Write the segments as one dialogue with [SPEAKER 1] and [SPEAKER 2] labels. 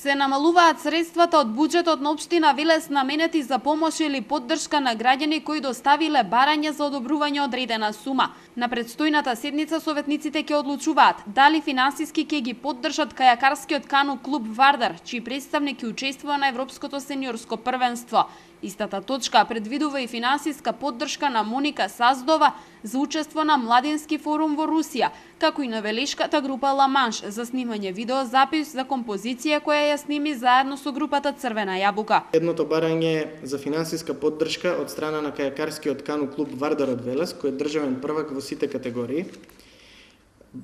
[SPEAKER 1] Се намалуваат средствата од буџетот на општина Велес наменети за помош или поддршка на граѓани кои доставиле барање за одобрување одредена сума. На предстојната седница советниците ќе одлучуваат дали финансиски ќе ги поддржат кајакарскиот кану клуб Вардар, чиј представник ќе учествува на Европското сениорско првенство. Истата точка предвидува и финансиска поддршка на Моника Саздова за учество на Младински форум во Русија, како и на велешката група Ла Манш за снимање видеозапис за композиција која ја сними заедно со групата Црвена јабука.
[SPEAKER 2] Едното барање за финансиска поддршка од страна на кајакарскиот кану клуб Вардар од Велес, кој е државен првак во сите категории,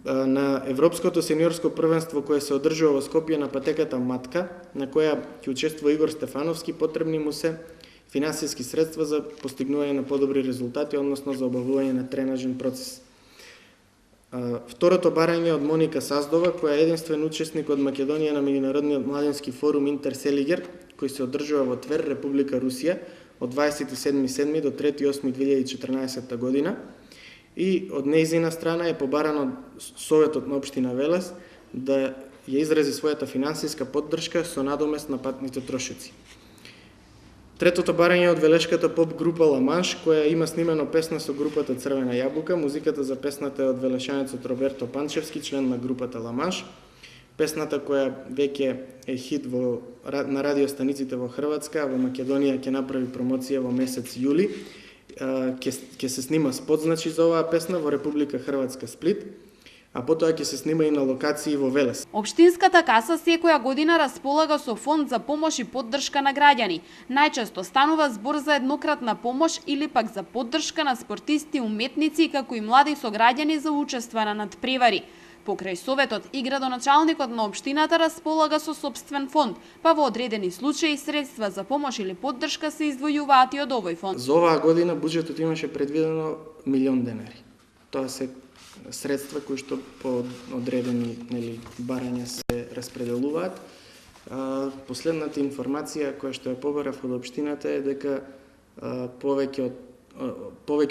[SPEAKER 2] на Европското сениорско првенство кое се одржува во Скопје на патеката Матка, на која ќе учествува Игор Стефановски, потребни му се финансиски средства за постигнување на подобри резултати, односно за обавување на тренажен процес. Второто барање од Моника Саздова, која е единствен учесник од Македонија на меѓународниот младински форум Интерселигер, кој се одржува во Твер, Република Русија, од 27.7. до 3.8.2014 година, и од нејзина страна е побарано Советот на општина Велес да ја изрази својата финансиска поддршка со надомест на патните трошоци. Третото барање од велешката поп група Ла Манш, која има снимено песна со групата Црвена јабука. Музиката за песната е од велешанецот Роберто Панчевски, член на групата Ла Манш. Песната која веќе е хит на радиостаниците во Хрватска, во Македонија ќе направи промоција во месец јули. Ќе се снима спот, значи, за оваа песна во Република Хрватска Сплит, а потоа ќе се снима и на локации во Велес.
[SPEAKER 1] Општинската каса секоја година располага со фонд за помош и поддршка на граѓани. Најчесто станува збор за еднократна помош или пак за поддршка на спортисти, уметници, како и млади сограѓани за учество на надпревари. Покрај Советот и градоначалникот на општината располага со собствен фонд, па во одредени случаи средства за помош или поддршка се издвојуваат и од овој фонд.
[SPEAKER 2] За оваа година буџетот имаше предвидено 1.000.000 денари. Тоа се средства кои што по одредени барања се распределуваат. Последната информација која што ја побарав од општината е дека повеќе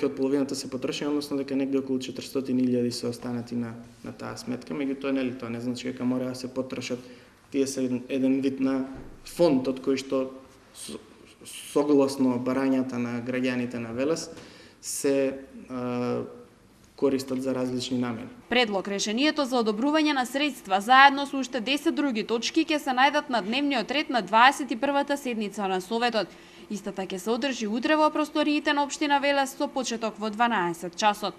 [SPEAKER 2] од половината се потрошени, односно дека негде околу 400.000 се останати на таа сметка. Меѓутоа, тоа не значи дека мора да се потрошат. Тие се еден вид на фонд од кој што согласно барањата на граѓаните на Велес се користат за различни намени.
[SPEAKER 1] Предлог решението за одобрување на средства заедно со уште 10 други точки ќе се најдат на дневниот ред на 21-та седница на Советот. Истата ќе се одржи утре во просториите на општина Велес со почеток во 12 часот.